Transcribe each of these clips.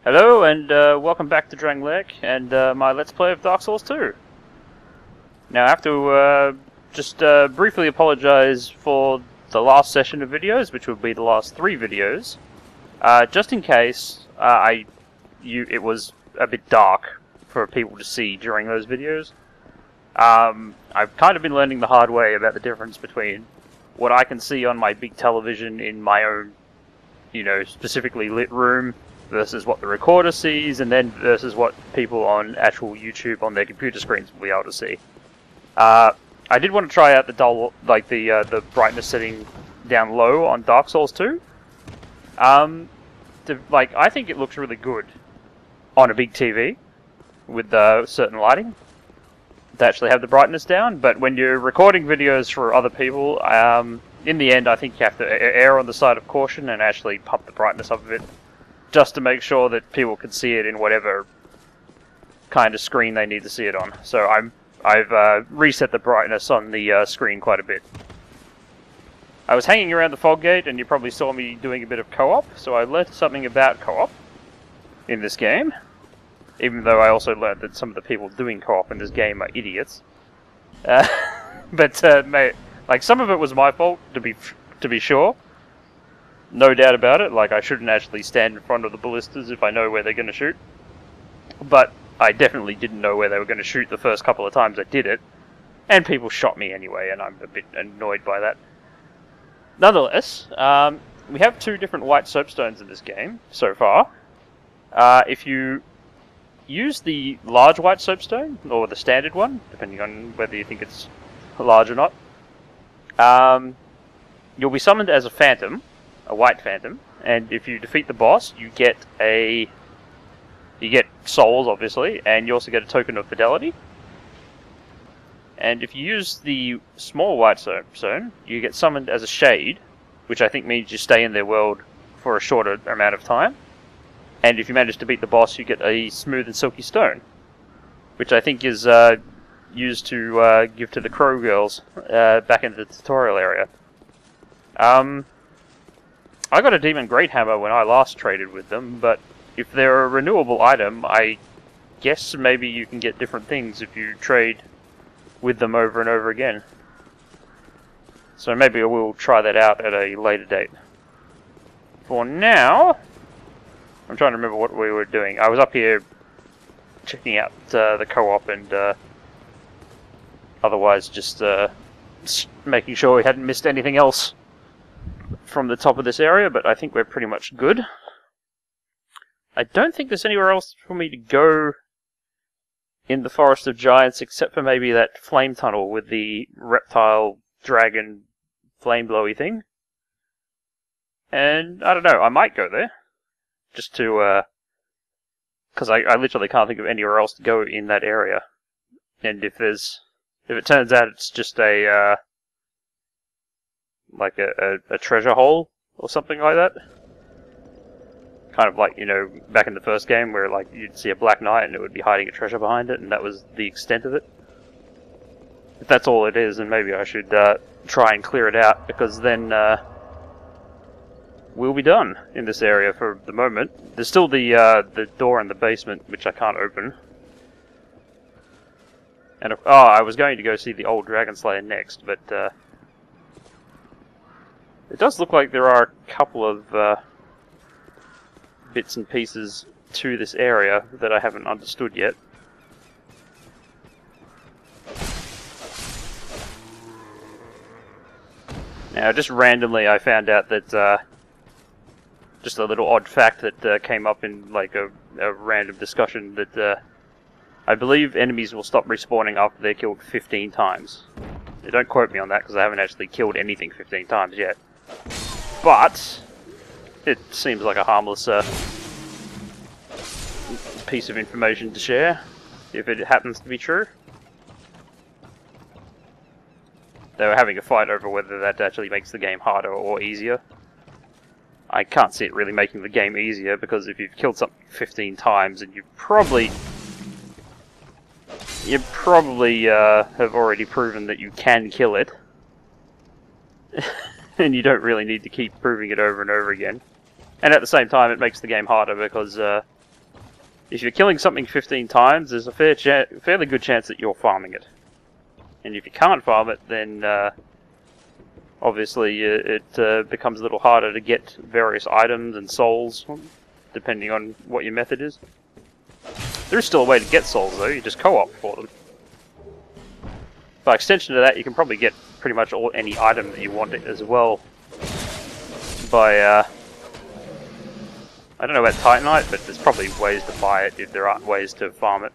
Hello and welcome back to Drangleic and my Let's Play of Dark Souls 2. Now I have to just briefly apologise for the last session of videos, which would be the last 3 videos, just in case it was a bit dark for people to see during those videos. I've kind of been learning the hard way about the difference between what I can see on my big television in my own, specifically lit room, versus what the recorder sees, and then versus what people on actual YouTube on their computer screens will be able to see. I did want to try out the brightness setting down low on Dark Souls 2. I think it looks really good on a big TV with certain lighting to actually have the brightness down, but when you're recording videos for other people, in the end I think you have to err on the side of caution and actually pump the brightness up a bit, just to make sure that people can see it in whatever kind of screen they need to see it on. So I've reset the brightness on the screen quite a bit. I was hanging around the fog gate, and you probably saw me doing a bit of co-op, so I learned something about co-op in this game, even though I also learned that some of the people doing co-op in this game are idiots. But some of it was my fault, to be sure. No doubt about it. I shouldn't actually stand in front of the ballistas if I know where they're going to shoot. But I definitely didn't know where they were going to shoot the first couple of times I did it. And people shot me anyway, and I'm a bit annoyed by that. Nonetheless, we have 2 different white soapstones in this game so far. If you use the large white soapstone, or the standard one, depending on whether you think it's large or not, you'll be summoned as a phantom, a white phantom, and if you defeat the boss, you get souls, obviously, and you also get a token of fidelity. And if you use the small white soapstone, you get summoned as a shade, which I think means you stay in their world for a shorter amount of time. And if you manage to beat the boss, you get a smooth and silky stone, which I think is used to give to the Crow Girls back in the tutorial area. I got a Demon Great Hammer when I last traded with them, but if they're a renewable item, I guess maybe you can get different things if you trade with them over and over again. So maybe we'll try that out at a later date. For now, I'm trying to remember what we were doing. I was up here checking out the co-op and otherwise just making sure we hadn't missed anything else from the top of this area, but I think we're pretty much good. I don't think there's anywhere else for me to go in the Forest of Giants except for maybe that flame tunnel with the reptile dragon flame blowy thing. And I don't know, I might go there just to because I literally can't think of anywhere else to go in that area. And if it turns out it's just a a treasure hole or something like that, kind of like, back in the first game where you'd see a black knight and it would be hiding a treasure behind it, and that was the extent of it. If that's all it is, then maybe I should try and clear it out, because then we'll be done in this area for the moment. There's still the door in the basement which I can't open. And I was going to go see the old Dragon Slayer next, but it does look like there are a couple of bits and pieces to this area that I haven't understood yet. Now, just randomly I found out that, just a little odd fact that came up in a random discussion, that I believe enemies will stop respawning after they're killed 15 times. Now, don't quote me on that, because I haven't actually killed anything 15 times yet. But it seems like a harmless piece of information to share, if it happens to be true. They were having a fight over whether that actually makes the game harder or easier. I can't see it really making the game easier, because if you've killed something 15 times, and you probably have already proven that you can kill it, and you don't really need to keep proving it over and over again. And at the same time, it makes the game harder because if you're killing something 15 times, there's a fairly good chance that you're farming it. And if you can't farm it, then obviously it becomes a little harder to get various items and souls, depending on what your method is. There is still a way to get souls though, you just co-op for them. By extension to that, you can probably get pretty much any item that you want as well by, I don't know about Titanite, but there's probably ways to buy it if there aren't ways to farm it.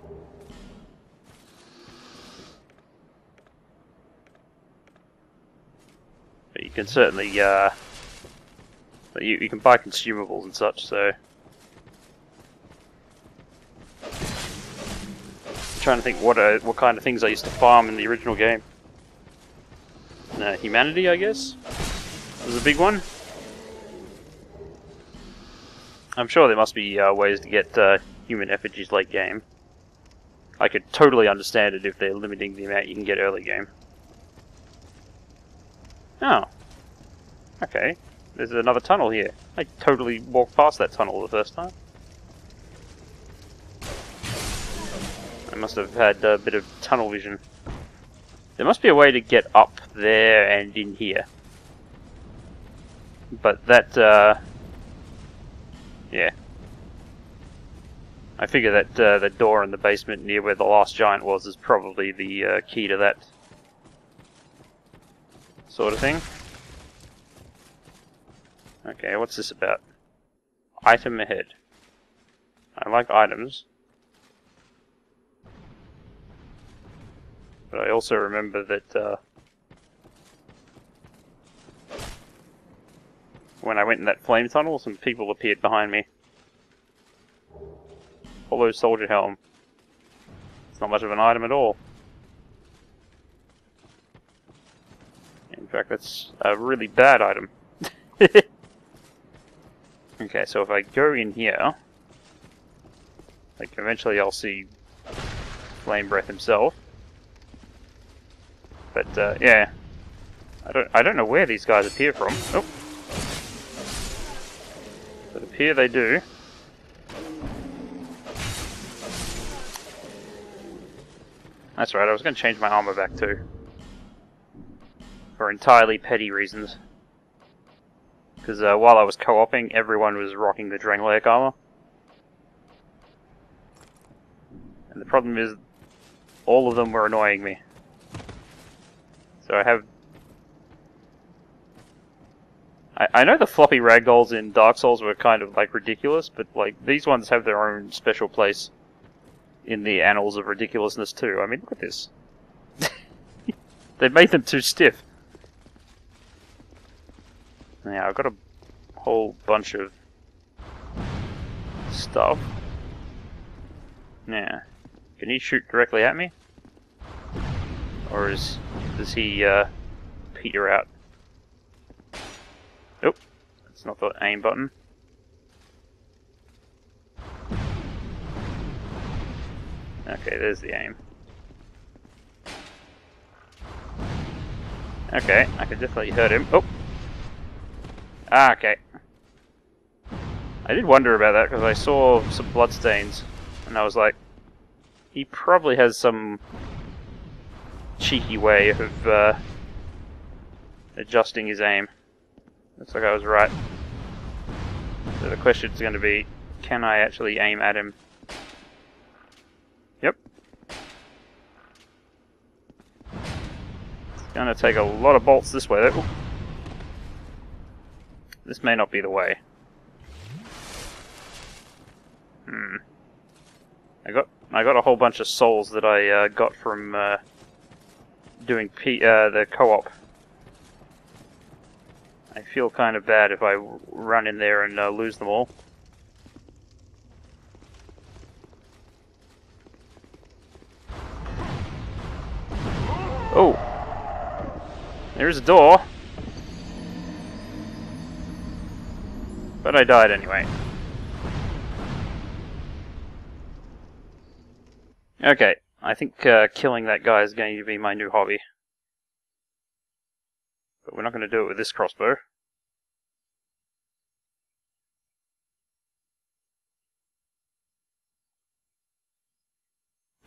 But you can certainly, you can buy consumables and such, so... I'm trying to think what kind of things I used to farm in the original game. Humanity, I guess, was a big one. I'm sure there must be ways to get human effigies late game. I could totally understand it if they're limiting the amount you can get early game. Oh. Okay. There's another tunnel here. I totally walked past that tunnel the first time. I must have had a bit of tunnel vision. There must be a way to get up there and in here. But that, yeah. I figure that the door in the basement near where the last giant was is probably the key to that sort of thing. Okay, what's this about? Item ahead. I like items. But I also remember that when I went in that flame tunnel, some people appeared behind me. Hollow soldier helm. It's not much of an item at all. In fact, that's a really bad item. Okay, so if I go in here, like eventually I'll see Flame Breath himself. But yeah, I don't know where these guys appear from. Oh, but appear they do. That's right. I was going to change my armor back too, for entirely petty reasons. Because while I was co-oping, everyone was rocking the Drangleic armor. And the problem is, all of them were annoying me. So I have... I know the floppy ragdolls in Dark Souls were kind of like ridiculous, but like these ones have their own special place in the annals of ridiculousness too. I mean, look at this. They made them too stiff. Now, I've got a whole bunch of stuff. Now, can he shoot directly at me? Or does he peter out? Nope, that's not the aim button. Okay, there's the aim. Okay, I can definitely hurt him. Oh! Ah, okay. I did wonder about that because I saw some bloodstains and I was like, he probably has some cheeky way of adjusting his aim. Looks like I was right. So the question is going to be, can I actually aim at him? Yep. It's going to take a lot of bolts this way though. Ooh. This may not be the way. I got a whole bunch of souls that I got from doing the co-op. I feel kind of bad if I run in there and lose them all. Oh! There's a door. But I died anyway. Okay, I think killing that guy is going to be my new hobby. But we're not going to do it with this crossbow.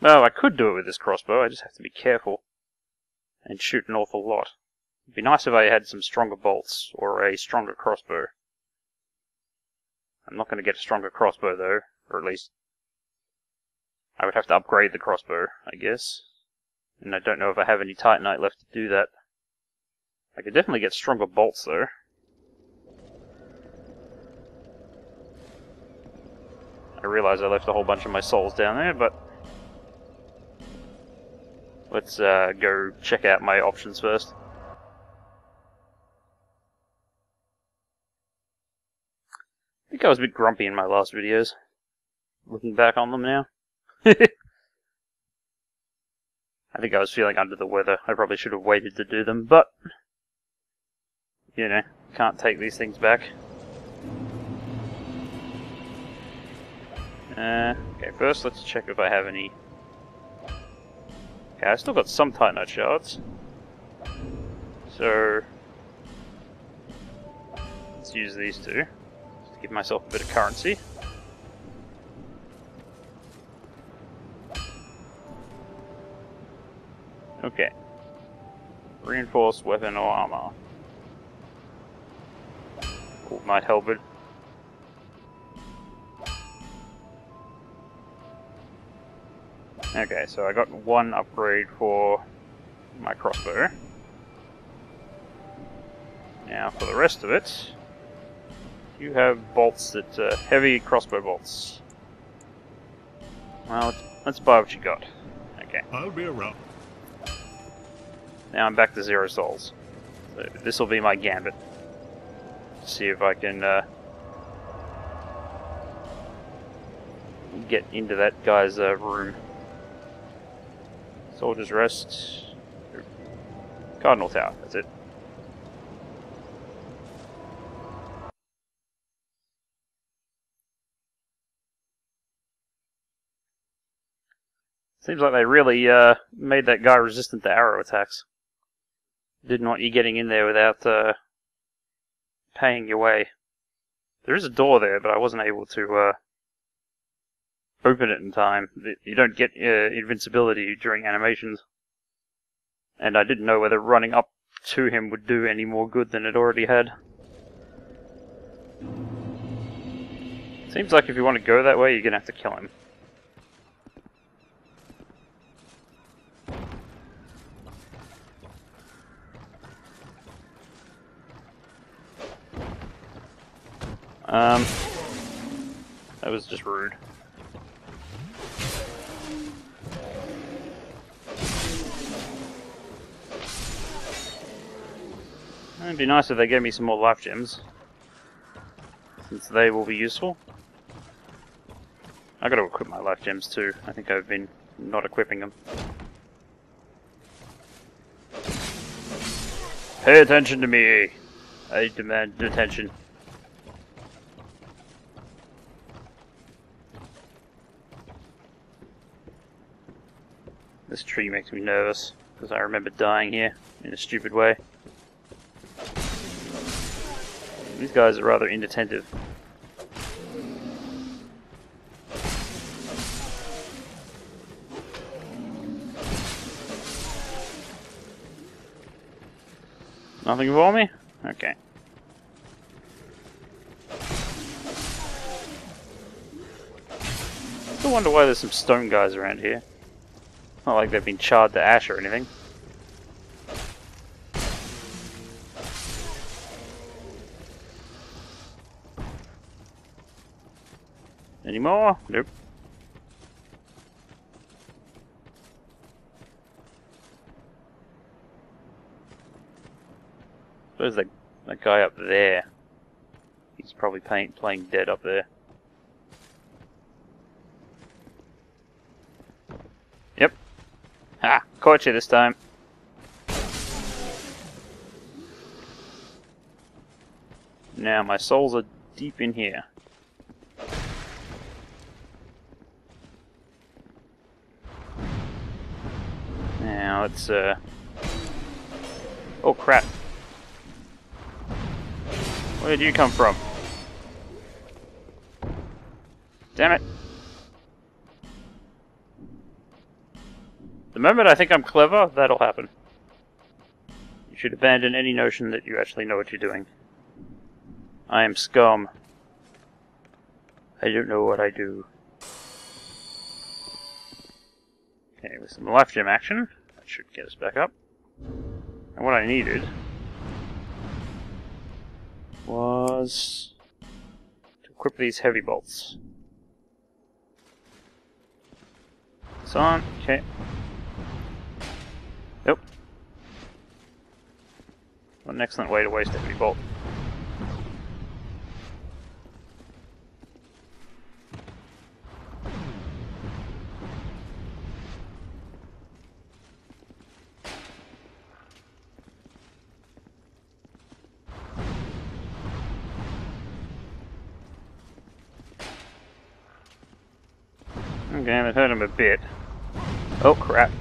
Well, I could do it with this crossbow, I just have to be careful. And shoot an awful lot. It'd be nice if I had some stronger bolts, or a stronger crossbow. I'm not going to get a stronger crossbow though, or at least I would have to upgrade the crossbow, I guess. And I don't know if I have any titanite left to do that. I could definitely get stronger bolts though. I realize I left a whole bunch of my souls down there, but let's go check out my options first. I think I was a bit grumpy in my last videos. Looking back on them now. I think I was feeling under the weather. I probably should have waited to do them, but you know, can't take these things back. Okay, first let's check if I have any. Okay, I still got some titanite shards. So let's use these two just to give myself a bit of currency. Okay. Reinforced weapon or armor. Knight halberd. Okay, so I got one upgrade for my crossbow. Now for the rest of it, you have bolts that heavy crossbow bolts. Well, let's buy what you got. Okay. I'll be around. Now I'm back to 0 souls. So this will be my gambit. See if I can get into that guy's room. Soldier's Rest. Cardinal Tower, that's it. Seems like they really made that guy resistant to arrow attacks. Didn't want you getting in there without paying your way. There is a door there, but I wasn't able to open it in time. You don't get invincibility during animations. And I didn't know whether running up to him would do any more good than it already had. Seems like if you want to go that way, you're going to have to kill him. That was just rude. It'd be nice if they gave me some more life gems, since they will be useful. I gotta equip my life gems too. I think I've been not equipping them. Pay attention to me! I demand attention. This tree makes me nervous, because I remember dying here in a stupid way. These guys are rather inattentive. Nothing for me? Okay. Still wonder why there's some stone guys around here. Not like they've been charred to ash or anything. Any more? Nope. Suppose that guy up there. He's probably playing dead up there. Yep. Ha! Caught you this time. Now my souls are deep in here. Now let's oh crap. Where did you come from? Damn it. The moment I think I'm clever, that'll happen. You should abandon any notion that you actually know what you're doing. I am scum. I don't know what I do. Okay, with some life gem action, that should get us back up. And what I needed was to equip these heavy bolts. This on, okay. Nope. What an excellent way to waste a heavy bolt. Okay, that hurt him a bit. Oh, crap.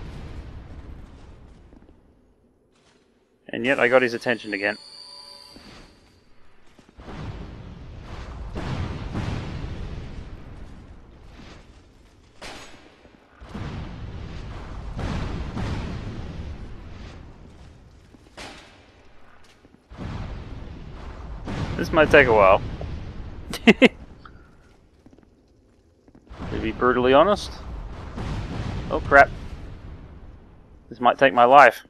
And yet I got his attention again. This might take a while. To be brutally honest. Oh crap. This might take my life.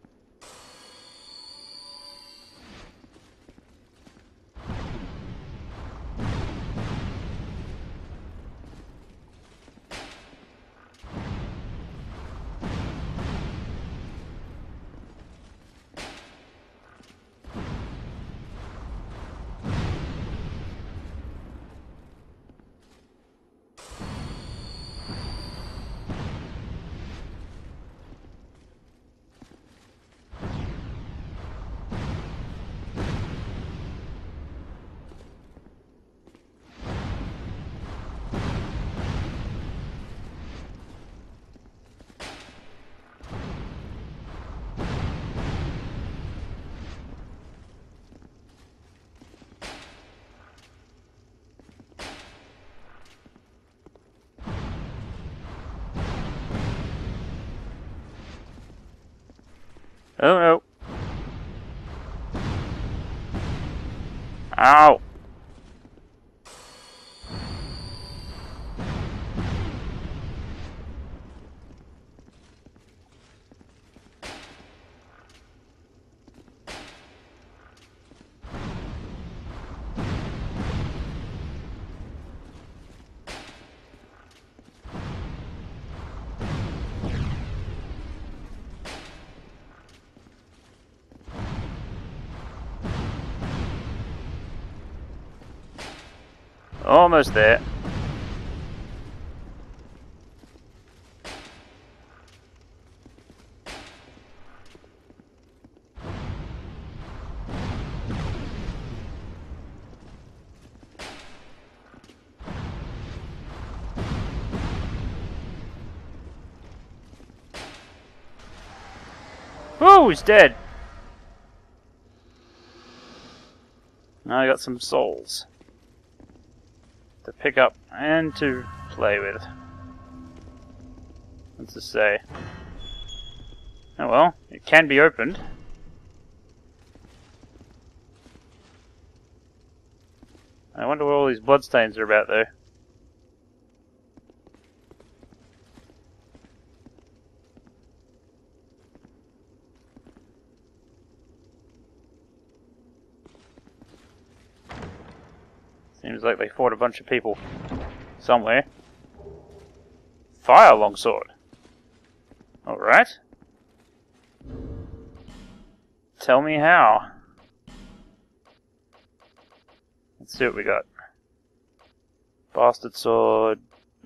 Oh no. Ow. Almost there. Oh, he's dead. Now I got some souls to pick up and to play with. What's this say? Oh well, it can be opened. I wonder what all these bloodstains are about though. Seems like they fought a bunch of people somewhere. Fire longsword. Alright. Tell me how. Let's see what we got. Bastard sword.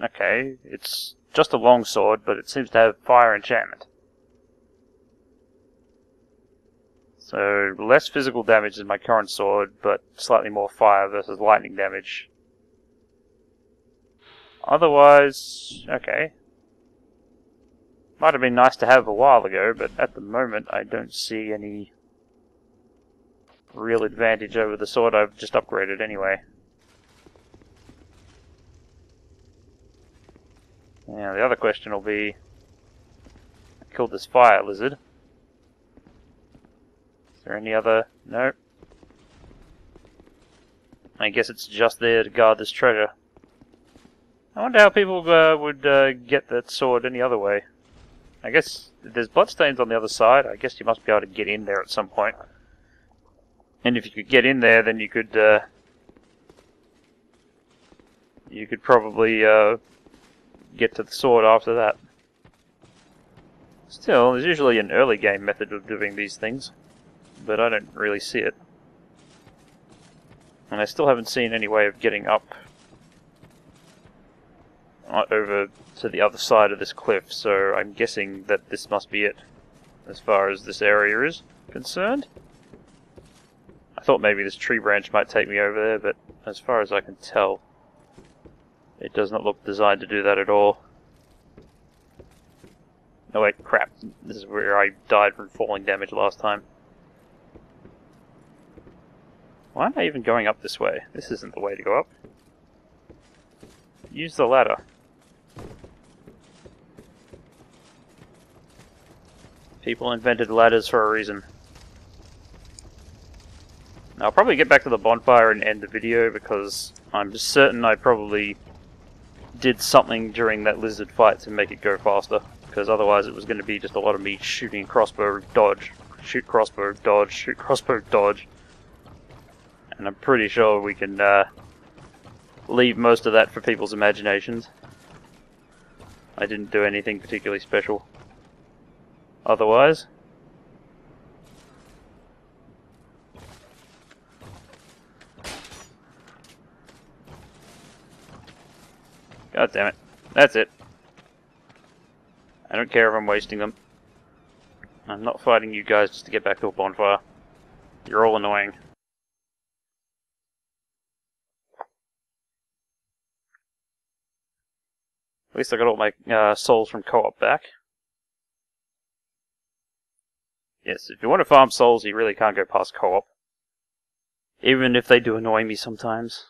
Okay, it's just a long sword, but it seems to have fire enchantment. So, less physical damage than my current sword, but slightly more fire versus lightning damage. Otherwise, okay. Might have been nice to have a while ago, but at the moment I don't see any real advantage over the sword I've just upgraded anyway. Yeah, the other question will be, killed this fire lizard. Is there any other... No. I guess it's just there to guard this treasure. I wonder how people would get that sword any other way. I guess if there's bloodstains on the other side, I guess you must be able to get in there at some point. And if you could get in there, then you could probably get to the sword after that. Still, there's usually an early game method of doing these things, but I don't really see it. And I still haven't seen any way of getting up over to the other side of this cliff, so I'm guessing that this must be it, as far as this area is concerned. I thought maybe this tree branch might take me over there, but as far as I can tell, it does not look designed to do that at all. Oh wait, crap. This is where I died from falling damage last time. Why am I even going up this way? This isn't the way to go up. Use the ladder. People invented ladders for a reason. Now, I'll probably get back to the bonfire and end the video because I'm certain I probably did something during that lizard fight to make it go faster. Because otherwise it was going to be just a lot of me shooting crossbow, dodge, shoot crossbow, dodge, shoot crossbow, dodge. And I'm pretty sure we can leave most of that for people's imaginations. I didn't do anything particularly special. Otherwise. God damn it. That's it. I don't care if I'm wasting them. I'm not fighting you guys just to get back to a bonfire. You're all annoying. At least I got all my souls from co-op back. Yes, if you want to farm souls, you really can't go past co-op. Even if they do annoy me sometimes.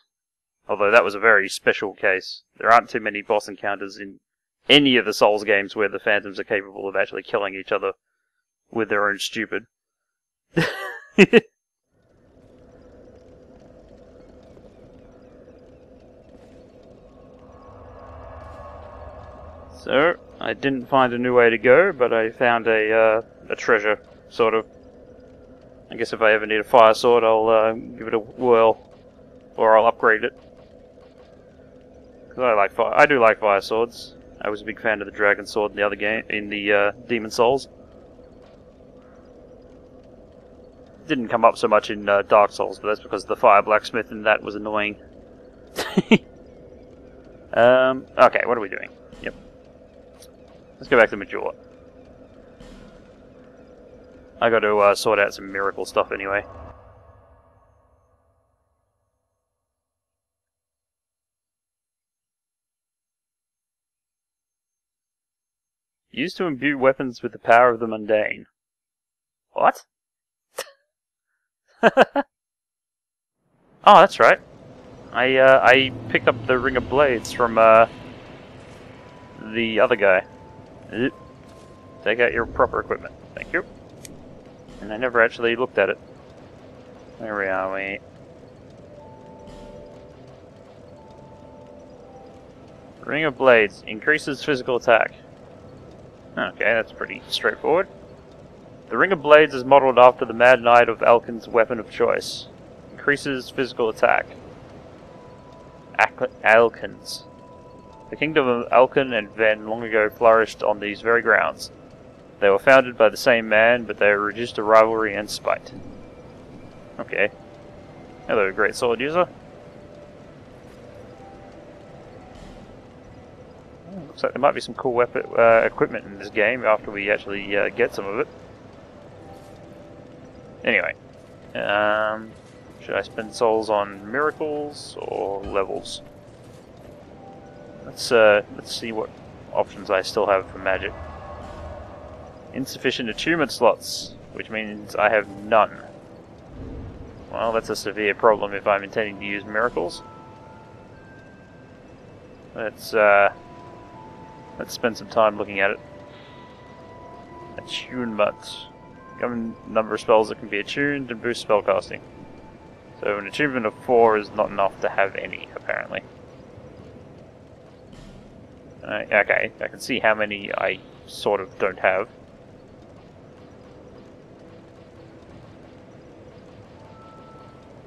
Although that was a very special case. There aren't too many boss encounters in any of the Souls games where the phantoms are capable of actually killing each other with their own stupid. So, I didn't find a new way to go, but I found a treasure, sort of. I guess if I ever need a fire sword, I'll give it a whirl, or I'll upgrade it. Because I do like fire swords. I was a big fan of the dragon sword in the other game, in the Demon Souls. Didn't come up so much in Dark Souls, but that's because the fire blacksmith in that was annoying. Okay, what are we doing? Yep. Let's go back to Major. I got to sort out some miracle stuff anyway. Used to imbue weapons with the power of the mundane. What? Oh, that's right. I picked up the Ring of Blades from the other guy. Take out your proper equipment. Thank you. And I never actually looked at it. Where are we? Ring of Blades increases physical attack. Okay, that's pretty straightforward. The Ring of Blades is modeled after the Mad Knight of Alkin's weapon of choice. Increases physical attack. Alkins. The kingdom of Alkin and Ven long ago flourished on these very grounds. They were founded by the same man, but they were reduced to rivalry and spite. Okay. Hello, great sword user. Looks like there might be some cool weapon equipment in this game after we actually get some of it. Anyway, should I spend souls on miracles or levels? Let's see what options I still have for magic. Insufficient attunement slots, which means I have none. Well, that's a severe problem if I'm intending to use miracles. Let's spend some time looking at it. Attunement. Given number of spells that can be attuned and boost spellcasting. So an achievement of 4 is not enough to have any, apparently. Okay, I can see how many I sort of don't have.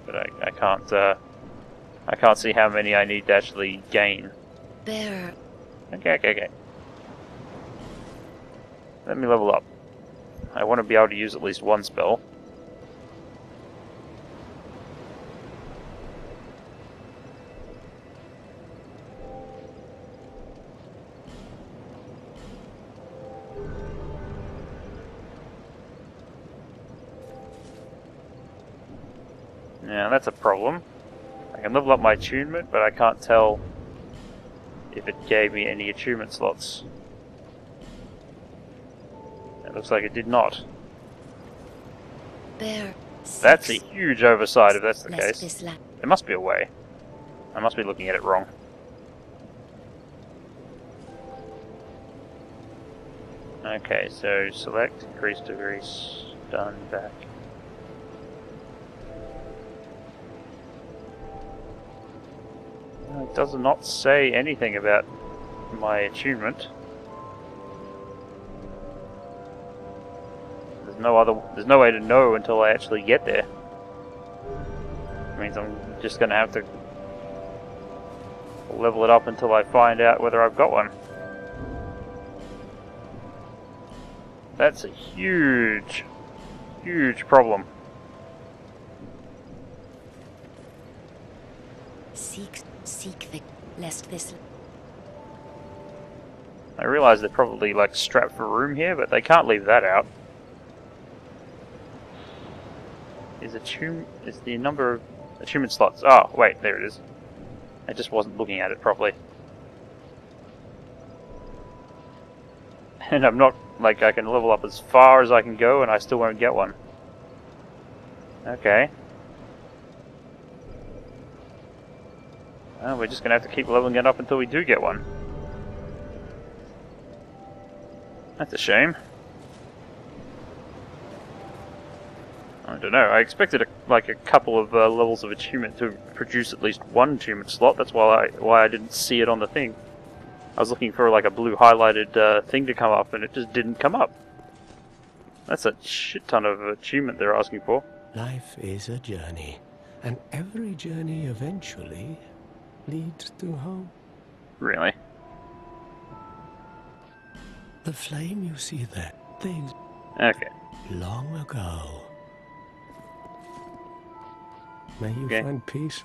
But I can't see how many I need to actually gain. Bear. Okay. Let me level up. I want to be able to use at least one spell. Now that's a problem. I can level up my attunement, but I can't tell if it gave me any attunement slots. It looks like it did not. Bear. That's a huge oversight if that's the case. There must be a way. I must be looking at it wrong. Okay, so select, increase degrees, done, back. It does not say anything about my attunement. There's no way to know until I actually get there. It means I'm just going to have to level it up until I find out whether I've got one. That's a huge problem. Seek the lest this. I realise they're probably like strapped for room here, but they can't leave that out. Is the number of attunement slots? Oh, wait, there it is. I just wasn't looking at it properly. And I'm not, like, I can level up as far as I can go and I still won't get one. Okay. Well, we're just going to have to keep leveling it up until we do get one. That's a shame. I don't know, I expected a couple of levels of attunement to produce at least one attunement slot. That's why I didn't see it on the thing. I was looking for like a blue highlighted thing to come up and it just didn't come up. That's a shit ton of attunement they're asking for. Life is a journey, and every journey eventually leads to home. Really? The flame you see there, things Okay. long ago. May you find peace.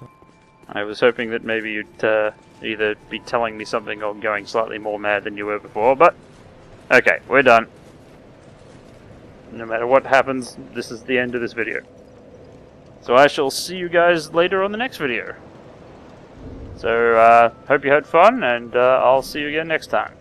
I was hoping that maybe you'd either be telling me something or going slightly more mad than you were before, but okay, we're done. No matter what happens, this is the end of this video. So I shall see you guys later on the next video. So, hope you had fun, and I'll see you again next time.